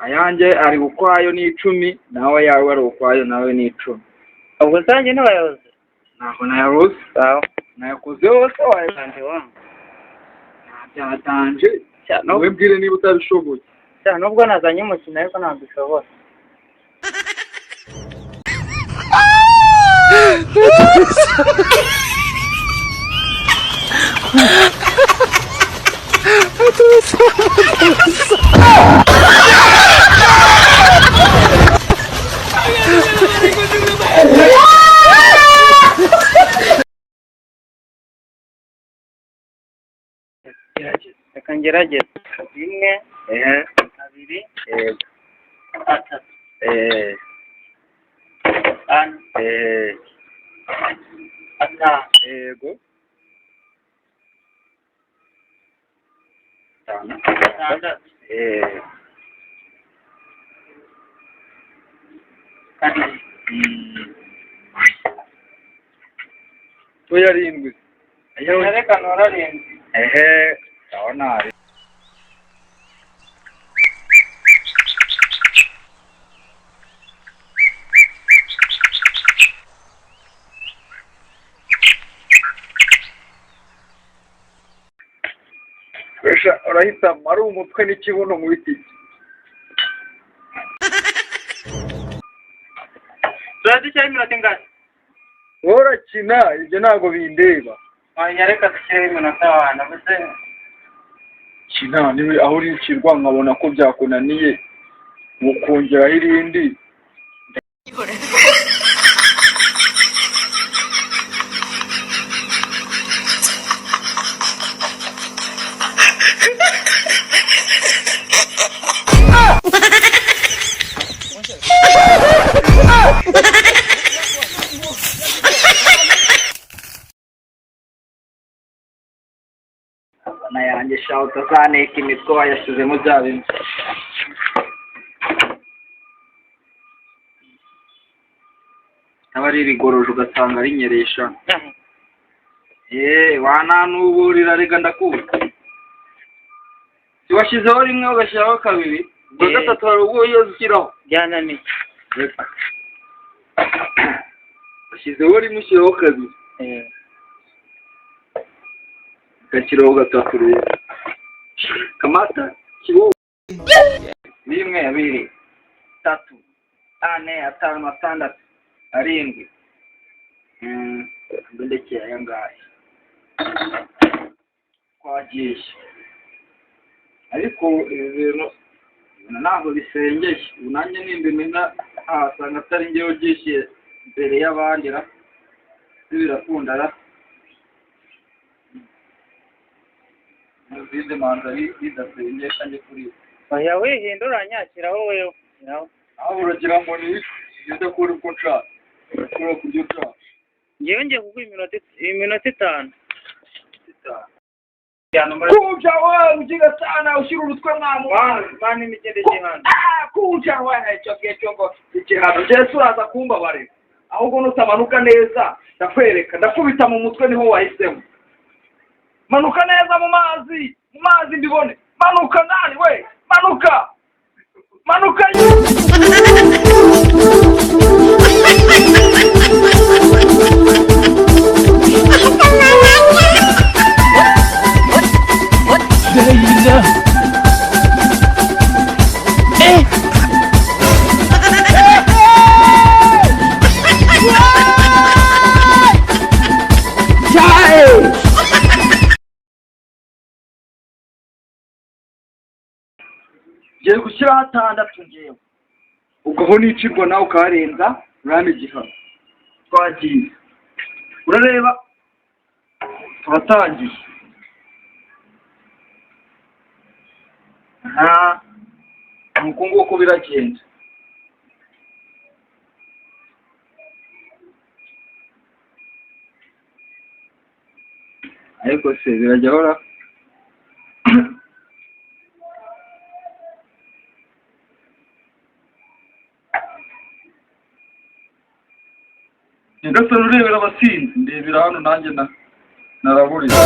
ayanjye ari ukwayo ni 10 nawe yawe ari ukwayo nawe ni 10. ubwo zanjye n'abayobozi ntabwo nayabuze nayakoze hose wayanjye wangu ntabyatanje wowe bwire niba utabishoboye cyane nubwo nazanye umukino ariko ntabwo bishobora reka ngerageze 1 2 3 yego 7 reka norarindwi ndabona urahita ari umutwe n'ikibuno mu biti turadushyiraho iminota ingana worakina ibyo ntabwo bindeba reka dushyireho iminota wana mbese kina niwe aho urikirwa nkabona ko byakunaniye mukongeraho irindi yanjye shaho utazaneka imitwe wayashyizemo bya bintu aba ari rigoroje ugasanga rinyeresha wananuburira rega ndakuka si washyizeho rimwe ugashyiraho kabiri ubwo gatatu hari ubwo wiyeze ushyiraho byananiye washyizeho rimwe ushyiraho kabiri gashyiraho gatatu rero kamata kibuga 1 2 3 4 5 6 7 ndekeye aya ngaya twagiye ariko ibintu ntabwo bisengeye ubu nanjye nimbimena ahasanga atari njyewe ugishiye imbere y'abandi birakundara muzinde manzari bidasengesha njye kuri oya wihindura nyakiraho wewe aho uragira ngo ni ugeze kuri uko nshaka kuri kurya ushaka ngewe ngiye kuguha iminota 5 kuja wewe ujiga sana ushyira urutwe mwamu bana imigende gihano kuja wewe icyo ngo igihano Yesu uraza kumbabarira ahubwo nutamanuka neza ndakubita mu mutwe niho wahisemo manuka neza mu mazi mbibone manuka nani we manuka ngiye gushyiraho 6 ngewe ubwo aho nicirwa nawe ukaharenza urame igihano twagiye urareba turatangiye nuko nguko biragenda ariko se birajya hora nyagasani urebera abasinzi ndebera hano nanjye naraburiye.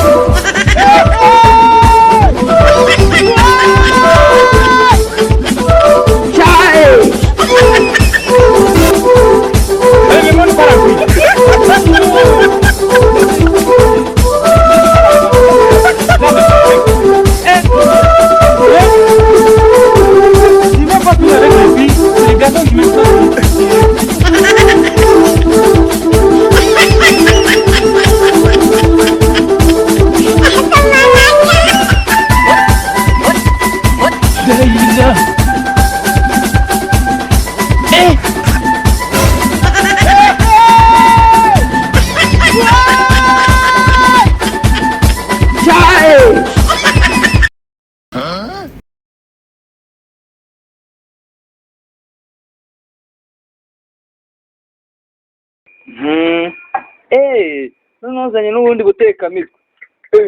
Nozanye n'ubundi butekamitwe.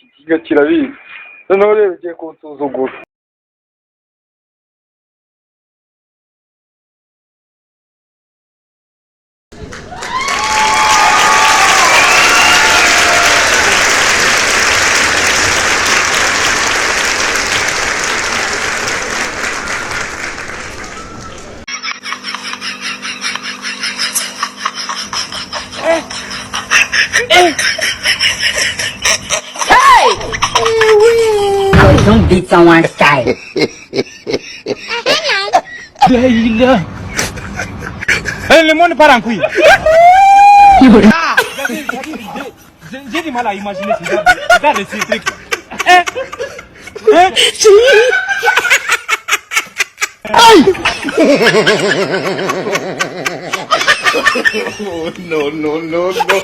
Ikiga kirabizi. Noneho rero ugiye kunsuzugura. Don't beat someone's child. Le monde part en couille. J'ai du mal à imaginer ce genre de ces trucs. Oh, no, no, no, no.